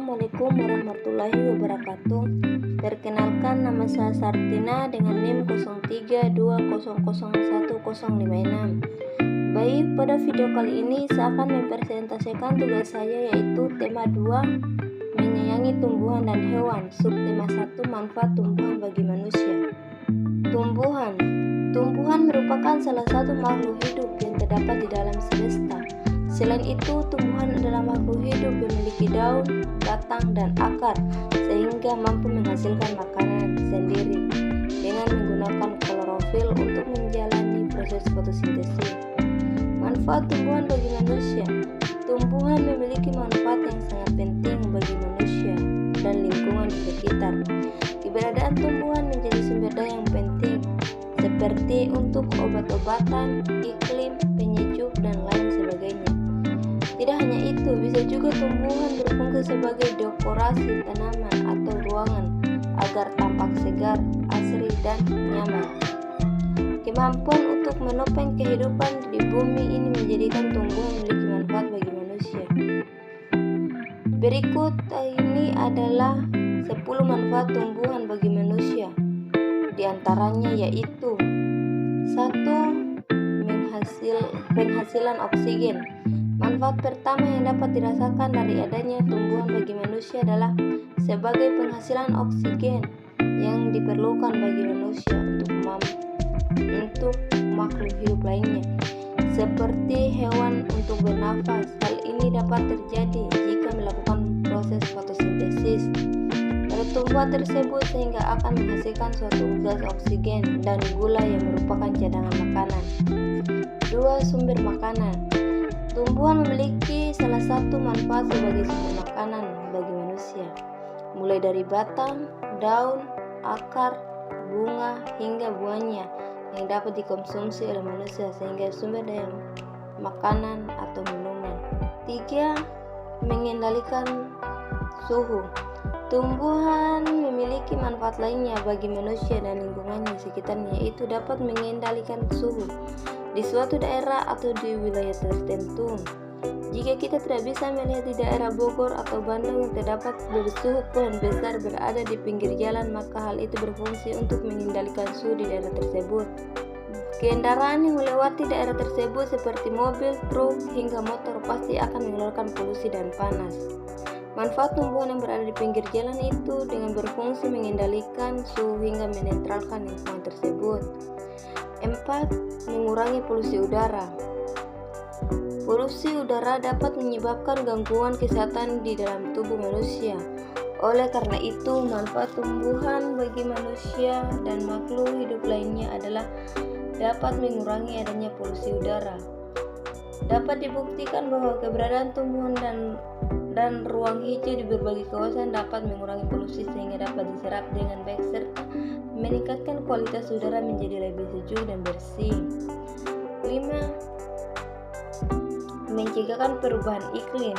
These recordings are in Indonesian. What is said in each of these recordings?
Assalamualaikum warahmatullahi wabarakatuh. Perkenalkan, nama saya Sartina dengan NIM 0320011056. Baik, pada video kali ini saya akan mempresentasikan tugas saya, yaitu tema 2, menyayangi tumbuhan dan hewan, subtema 1, manfaat tumbuhan bagi manusia. Tumbuhan merupakan salah satu makhluk hidup yang terdapat di dalam semesta. Selain itu, tumbuhan adalah makhluk hidup yang memiliki daun, batang, dan akar, sehingga mampu menghasilkan makanan sendiri dengan menggunakan klorofil untuk menjalani proses fotosintesis. Manfaat tumbuhan bagi manusia. Tumbuhan memiliki manfaat yang sangat penting bagi manusia dan lingkungan di sekitar. Keberadaan tumbuhan menjadi sumber daya yang penting, seperti untuk obat-obatan, iklim, penyejuk, dan lain sebagainya. Tidak hanya itu, bisa juga tumbuhan berfungsi sebagai dekorasi tanaman atau ruangan agar tampak segar, asri, dan nyaman. Kemampuan untuk menopang kehidupan di bumi ini menjadikan tumbuhan memiliki manfaat bagi manusia. Berikut ini adalah 10 manfaat tumbuhan bagi manusia. Di antaranya yaitu 1. Penghasilan oksigen. Manfaat pertama yang dapat dirasakan dari adanya tumbuhan bagi manusia adalah sebagai penghasilan oksigen yang diperlukan bagi manusia untuk makhluk hidup lainnya, seperti hewan untuk bernafas. Hal ini dapat terjadi jika melakukan proses fotosintesis pada tumbuhan tersebut, sehingga akan menghasilkan suatu gas oksigen dan gula yang merupakan cadangan makanan. 2. Sumber makanan. Tumbuhan memiliki salah satu manfaat sebagai sumber makanan bagi manusia, mulai dari batang, daun, akar, bunga, hingga buahnya yang dapat dikonsumsi oleh manusia sehingga sumber daya makanan atau minuman. 3. Mengendalikan suhu. Tumbuhan memiliki manfaat lainnya bagi manusia dan lingkungannya sekitarnya, yaitu dapat mengendalikan suhu di suatu daerah atau di wilayah tertentu. Jika kita tidak bisa melihat di daerah Bogor atau Bandung yang terdapat bersuhu pohon besar berada di pinggir jalan, maka hal itu berfungsi untuk mengendalikan suhu di daerah tersebut. Kendaraan yang melewati daerah tersebut seperti mobil, truk, hingga motor pasti akan mengeluarkan polusi dan panas. Manfaat tumbuhan yang berada di pinggir jalan itu dengan berfungsi mengendalikan suhu hingga menetralkan lingkungan tersebut. 4. Mengurangi polusi udara. Polusi udara dapat menyebabkan gangguan kesehatan di dalam tubuh manusia. Oleh karena itu, manfaat tumbuhan bagi manusia dan makhluk hidup lainnya adalah dapat mengurangi adanya polusi udara. Dapat dibuktikan bahwa keberadaan tumbuhan dan ruang hijau di berbagai kawasan dapat mengurangi polusi sehingga dapat diserap dengan baik serta meningkatkan kualitas udara menjadi lebih sejuk dan bersih. 5. Mencegah perubahan iklim.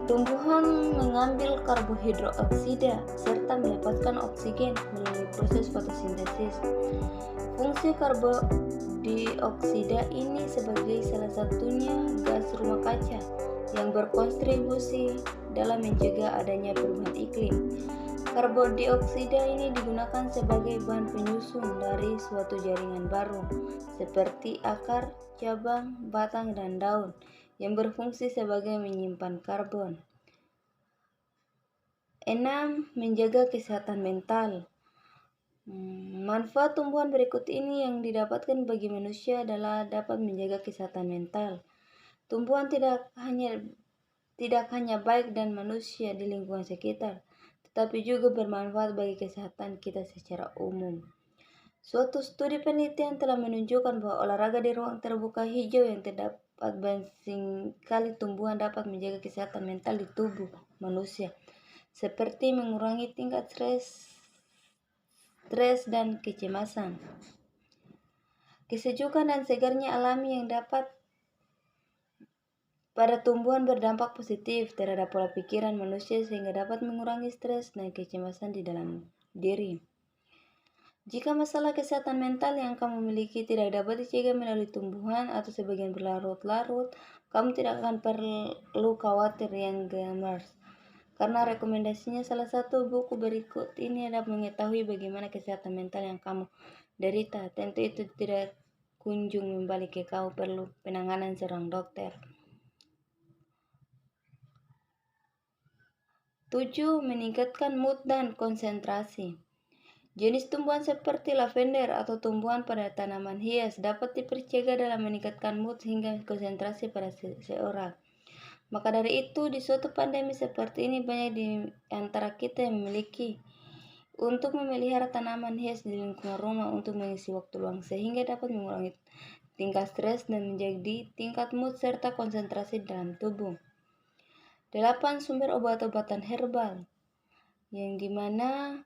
Tumbuhan mengambil karbohidroksida serta melepaskan oksigen melalui proses fotosintesis. Fungsi karbodioksida ini sebagai salah satunya gas rumah kaca yang berkontribusi dalam mencegah adanya perubahan iklim. Karbodioksida ini digunakan sebagai bahan penyusun dari suatu jaringan baru, seperti akar, cabang, batang, dan daun, yang berfungsi sebagai menyimpan karbon. 6. Menjaga kesehatan mental. Manfaat tumbuhan berikut ini yang didapatkan bagi manusia adalah dapat menjaga kesehatan mental. Tumbuhan tidak hanya baik dan manusia di lingkungan sekitar, tetapi juga bermanfaat bagi kesehatan kita secara umum. Suatu studi penelitian telah menunjukkan bahwa olahraga di ruang terbuka hijau yang terdapat banyak kali tumbuhan dapat menjaga kesehatan mental di tubuh manusia, seperti mengurangi tingkat stres dan kecemasan. Kesejukan dan segarnya alami yang dapat pada tumbuhan berdampak positif terhadap pola pikiran manusia sehingga dapat mengurangi stres dan kecemasan di dalam diri. Jika masalah kesehatan mental yang kamu miliki tidak dapat dicegah melalui tumbuhan atau sebagian berlarut-larut, kamu tidak akan perlu khawatir yang gamers. Karena rekomendasinya salah satu buku berikut ini dapat mengetahui bagaimana kesehatan mental yang kamu derita. Tentu itu tidak kunjung membalik ke kamu perlu penanganan seorang dokter. 7. Meningkatkan mood dan konsentrasi. Jenis tumbuhan seperti lavender atau tumbuhan pada tanaman hias dapat dipercaya dalam meningkatkan mood hingga konsentrasi pada seseorang. Maka dari itu, di suatu pandemi seperti ini banyak di antara kita yang memiliki untuk memelihara tanaman hias di lingkungan rumah untuk mengisi waktu luang sehingga dapat mengurangi tingkat stres dan menjadi tingkat mood serta konsentrasi dalam tubuh. 8. Sumber obat-obatan herbal, yang dimana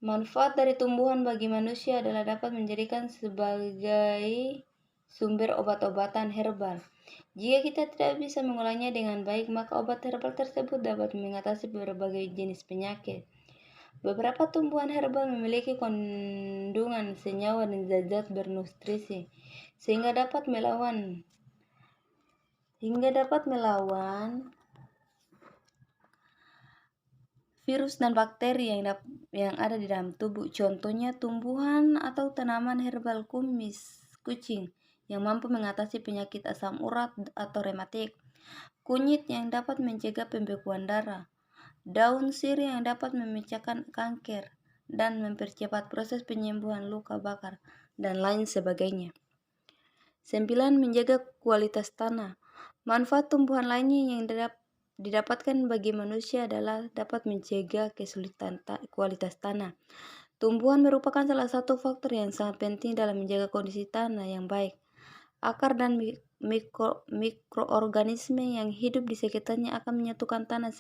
manfaat dari tumbuhan bagi manusia adalah dapat menjadikan sebagai sumber obat-obatan herbal. Jika kita tidak bisa mengolahnya dengan baik, maka obat herbal tersebut dapat mengatasi berbagai jenis penyakit. Beberapa tumbuhan herbal memiliki kandungan senyawa dan zat-zat bernutrisi sehingga dapat melawan virus dan bakteri yang ada di dalam tubuh. Contohnya tumbuhan atau tanaman herbal kumis kucing yang mampu mengatasi penyakit asam urat atau rematik, kunyit yang dapat mencegah pembekuan darah, daun sirih yang dapat memecahkan kanker dan mempercepat proses penyembuhan luka bakar, dan lain sebagainya. 9. Menjaga kualitas tanah. Manfaat tumbuhan lainnya yang didapatkan bagi manusia adalah dapat mencegah kesulitan kualitas tanah. Tumbuhan merupakan salah satu faktor yang sangat penting dalam menjaga kondisi tanah yang baik. Akar dan mikroorganisme yang hidup di sekitarnya akan menyatukan tanah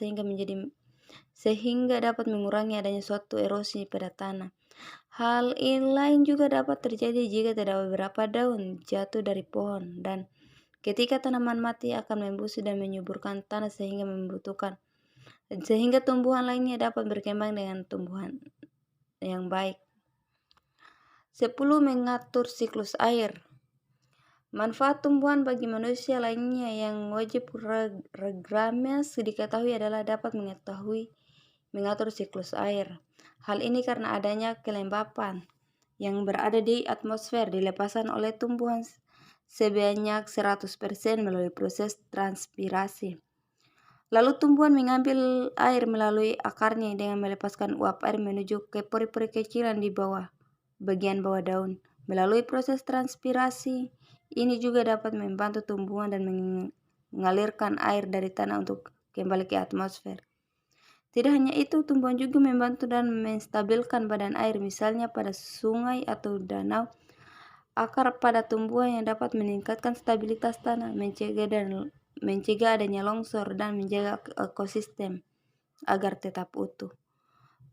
sehingga dapat mengurangi adanya suatu erosi pada tanah. Hal lain juga dapat terjadi jika terdapat beberapa daun jatuh dari pohon, dan ketika tanaman mati akan membusuk dan menyuburkan tanah sehingga tumbuhan lainnya dapat berkembang dengan tumbuhan yang baik. 10. Mengatur siklus air. Manfaat tumbuhan bagi manusia lainnya yang wajib Ragramias diketahui adalah dapat mengatur siklus air. Hal ini karena adanya kelembapan yang berada di atmosfer dilepaskan oleh tumbuhan sebanyak 100% melalui proses transpirasi. Lalu tumbuhan mengambil air melalui akarnya dengan melepaskan uap air menuju ke pori-pori kecilan di bagian bawah daun. Melalui proses transpirasi, ini juga dapat membantu tumbuhan dan mengalirkan air dari tanah untuk kembali ke atmosfer. Tidak hanya itu, tumbuhan juga membantu dan menstabilkan badan air, misalnya pada sungai atau danau. Akar pada tumbuhan yang dapat meningkatkan stabilitas tanah, mencegah adanya longsor, dan menjaga ekosistem agar tetap utuh.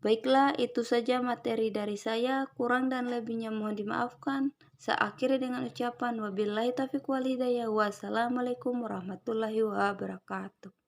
Baiklah, itu saja materi dari saya. Kurang dan lebihnya mohon dimaafkan. Saya akhiri dengan ucapan wabillahi taufiq wal hidayah. Wassalamualaikum warahmatullahi wabarakatuh.